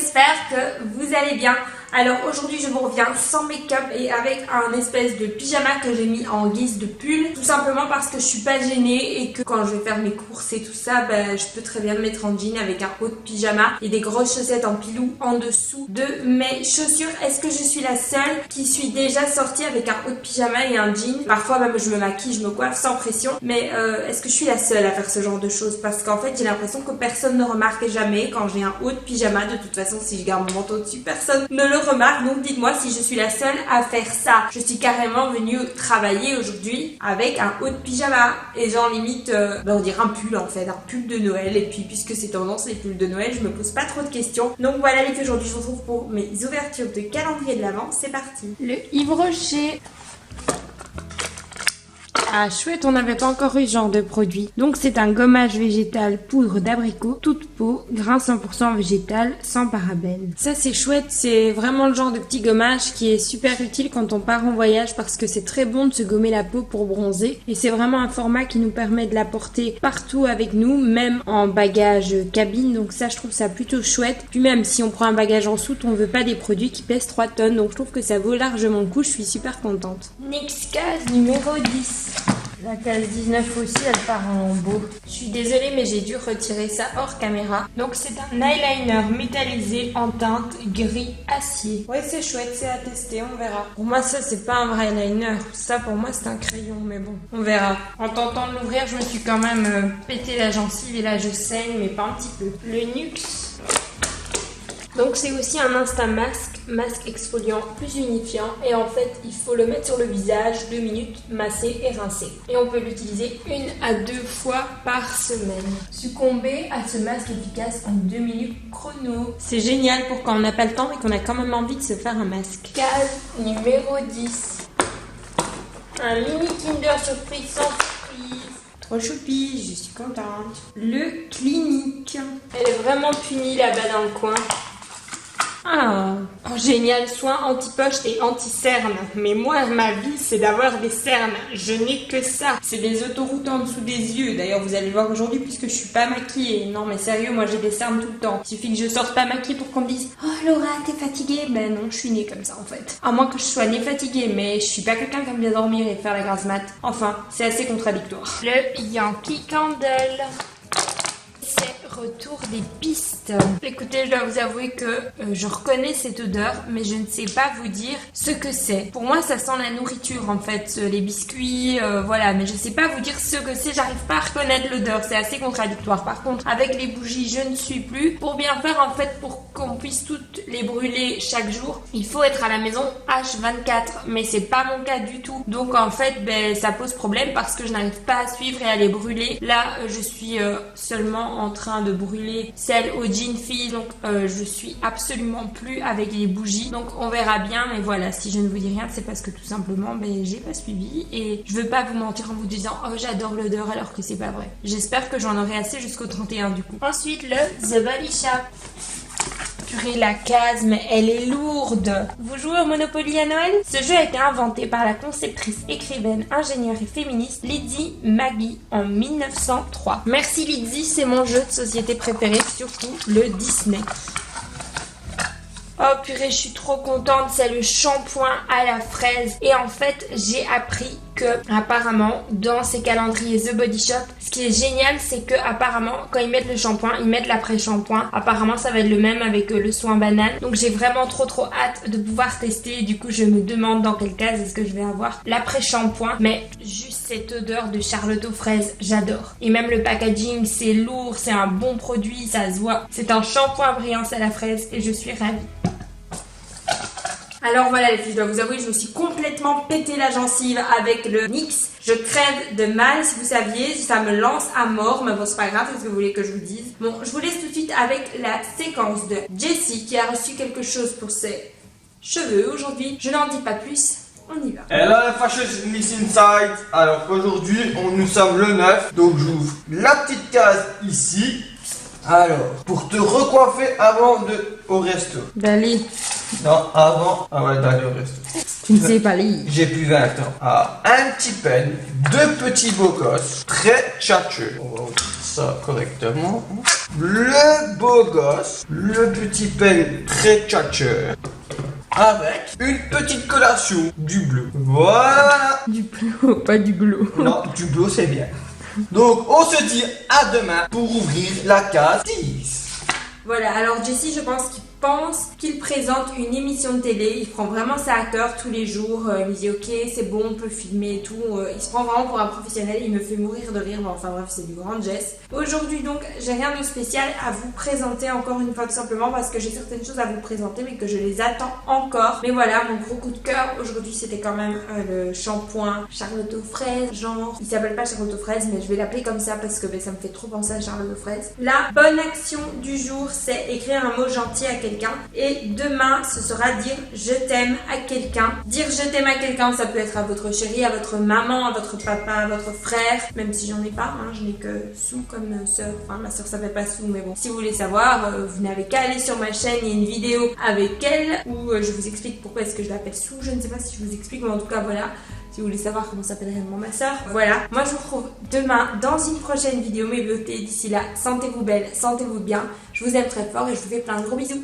j'espère que vous allez bien. Alors aujourd'hui je vous reviens sans make-up et avec un espèce de pyjama que j'ai mis en guise de pull. Tout simplement parce que je suis pas gênée et que quand je vais faire mes courses et tout ça, je peux très bien me mettre en jean avec un haut de pyjama et des grosses chaussettes en pilou en dessous de mes chaussures. Est-ce que je suis la seule qui suis déjà sortie avec un haut de pyjama et un jean? Parfois même je me maquille, je me coiffe sans pression. Mais est-ce que je suis la seule à faire ce genre de choses? Parce qu'en fait j'ai l'impression que personne ne remarque jamais quand j'ai un haut de pyjama. De toute façon si je garde mon manteau dessus, personne ne le remarque. Donc dites-moi si je suis la seule à faire ça. Je suis carrément venue travailler aujourd'hui avec un haut de pyjama. Et genre limite, on dirait un pull en fait, un pull de Noël. Et puis puisque c'est tendance les pulls de Noël, je me pose pas trop de questions. Donc voilà les filles, aujourd'hui je vous retrouve pour mes ouvertures de calendrier de l'Avent. C'est parti. Le Yves Rocher. Ah chouette, on n'avait pas encore eu ce genre de produit. Donc c'est un gommage végétal poudre d'abricot, toute peau, grain 100% végétal, sans parabènes. Ça c'est chouette, c'est vraiment le genre de petit gommage qui est super utile quand on part en voyage parce que c'est très bon de se gommer la peau pour bronzer. Et c'est vraiment un format qui nous permet de la porter partout avec nous, même en bagage cabine. Donc ça je trouve ça plutôt chouette. Puis même si on prend un bagage en soute, on veut pas des produits qui pèsent 3 tonnes. Donc je trouve que ça vaut largement le coup, je suis super contente. NYX case numéro 10. La case 19 aussi, elle part en beau. Je suis désolée, mais j'ai dû retirer ça hors caméra. Donc c'est un eyeliner métallisé en teinte gris acier. Ouais, c'est chouette, c'est à tester, on verra. Pour moi, ça, c'est pas un vrai eyeliner. Ça, pour moi, c'est un crayon, mais bon, on verra. En tentant de l'ouvrir, je me suis quand même pété la gencive et là, je saigne, mais pas un petit peu. Le NYX. Donc c'est aussi un instant masque exfoliant plus unifiant et en fait il faut le mettre sur le visage 2 minutes, masser et rincer. Et on peut l'utiliser 1 à 2 fois par semaine. Succomber à ce masque efficace en 2 minutes chrono. C'est génial pour quand on n'a pas le temps mais qu'on a quand même envie de se faire un masque. Case numéro 10. Un mini Kinder Surprise sans surprise. Trop choupi, je suis contente. Le Clinique. Elle est vraiment punie là-bas dans le coin. Ah, génial, soin anti-poche et anti-cerne. Mais moi, ma vie, c'est d'avoir des cernes. Je n'ai que ça. C'est des autoroutes en dessous des yeux. D'ailleurs, vous allez le voir aujourd'hui puisque je suis pas maquillée. Non, mais sérieux, moi, j'ai des cernes tout le temps. Il suffit que je sorte pas maquillée pour qu'on me dise « Oh, Laura, t'es fatiguée ?» Ben non, je suis née comme ça, en fait. À moins que je sois née fatiguée, mais je suis pas quelqu'un qui aime bien dormir et faire la grasse mat. Enfin, c'est assez contradictoire. Le Yankee Candle. Retour des pistes. Écoutez, je dois vous avouer que je reconnais cette odeur, mais je ne sais pas vous dire ce que c'est. Pour moi, ça sent la nourriture en fait, les biscuits, voilà, mais je sais pas vous dire ce que c'est, j'arrive pas à reconnaître l'odeur, c'est assez contradictoire. Par contre, avec les bougies, je ne suis plus. Pour bien faire en fait, pour qu'on puisse toutes les brûler chaque jour, il faut être à la maison H24, mais c'est pas mon cas du tout. Donc en fait, ça pose problème parce que je n'arrive pas à suivre et à les brûler. Là, je suis seulement en train de brûler celle au jean fille, donc je suis absolument plus avec les bougies, donc on verra bien. Mais voilà, si je ne vous dis rien, c'est parce que tout simplement j'ai pas suivi et je veux pas vous mentir en vous disant oh j'adore l'odeur alors que c'est pas vrai. J'espère que j'en aurai assez jusqu'au 31 du coup. Ensuite le The Body Shop. Purée, la case, mais elle est lourde. Vous jouez au Monopoly à Noël? Ce jeu a été inventé par la conceptrice, écrivaine, ingénieure et féministe Lydie Maggie en 1903. Merci Lydie, c'est mon jeu de société préféré, surtout le Disney. Oh purée, je suis trop contente, c'est le shampoing à la fraise. Et en fait, j'ai appris que apparemment dans ces calendriers The Body Shop, ce qui est génial, c'est que apparemment quand ils mettent le shampoing, ils mettent l'après-shampoing. Apparemment ça va être le même avec le soin banane. Donc j'ai vraiment trop hâte de pouvoir tester. Du coup je me demande dans quelle case est-ce que je vais avoir l'après-shampoing. Mais juste cette odeur de Charlotte aux fraises, j'adore. Et même le packaging, c'est lourd, c'est un bon produit, ça se voit. C'est un shampoing à brillance à la fraise et je suis ravie. Alors voilà les filles, je dois vous avouer, je me suis complètement pété la gencive avec le NYX. Je crève de mal, si vous saviez, ça me lance à mort, mais bon c'est pas grave, c'est ce que vous voulez que je vous dise. Bon, je vous laisse tout de suite avec la séquence de Jessie qui a reçu quelque chose pour ses cheveux aujourd'hui. Je n'en dis pas plus, on y va. Hello la fâcheuse Miss Inside. Alors aujourd'hui, nous sommes le 9, donc j'ouvre la petite case ici. Alors, pour te recoiffer avant au resto. D'aller. Non, avant d'aller au resto. Tu ne sais pas lire. J'ai plus 20 ans. Ah, un petit pen, 2 petits beaux gosses, très tchatcheux. On va ouvrir ça correctement. Le beau gosse, le petit pen très tchatcheur, avec une petite collation, du bleu. Voilà. Du bleu, pas du glow. Non, du bleu c'est bien. Donc on se dit à demain pour ouvrir la case 10. Voilà, alors Jessie, je pense qu'il présente une émission de télé. Il prend vraiment ça à cœur tous les jours. Il me dit ok, c'est bon, on peut filmer et tout. Il se prend vraiment pour un professionnel. Il me fait mourir de rire. Enfin bref, c'est du grand geste. Aujourd'hui donc, j'ai rien de spécial à vous présenter encore une fois, tout simplement parce que j'ai certaines choses à vous présenter mais que je les attends encore. Mais voilà, mon gros coup de cœur aujourd'hui, c'était quand même le shampoing Charlotte aux fraises. Genre, il s'appelle pas Charlotte aux fraises, mais je vais l'appeler comme ça parce que ça me fait trop penser à Charlotte aux fraises. La bonne action du jour, c'est écrire un mot gentil à quelqu'un. Et demain, ce sera dire je t'aime à quelqu'un. Dire je t'aime à quelqu'un, ça peut être à votre chérie, à votre maman, à votre papa, à votre frère. Même si j'en ai pas, hein, je n'ai que Sou comme soeur. Enfin, ma soeur s'appelle pas Sou, mais bon. Si vous voulez savoir, vous n'avez qu'à aller sur ma chaîne. Il y a une vidéo avec elle où je vous explique pourquoi est-ce que je l'appelle Sou. Je ne sais pas si je vous explique, mais en tout cas, voilà. Si vous voulez savoir comment s'appelle réellement ma soeur. Voilà, moi je vous retrouve demain dans une prochaine vidéo, mes beautés. D'ici là, sentez-vous belle, sentez-vous bien. Je vous aime très fort et je vous fais plein de gros bisous.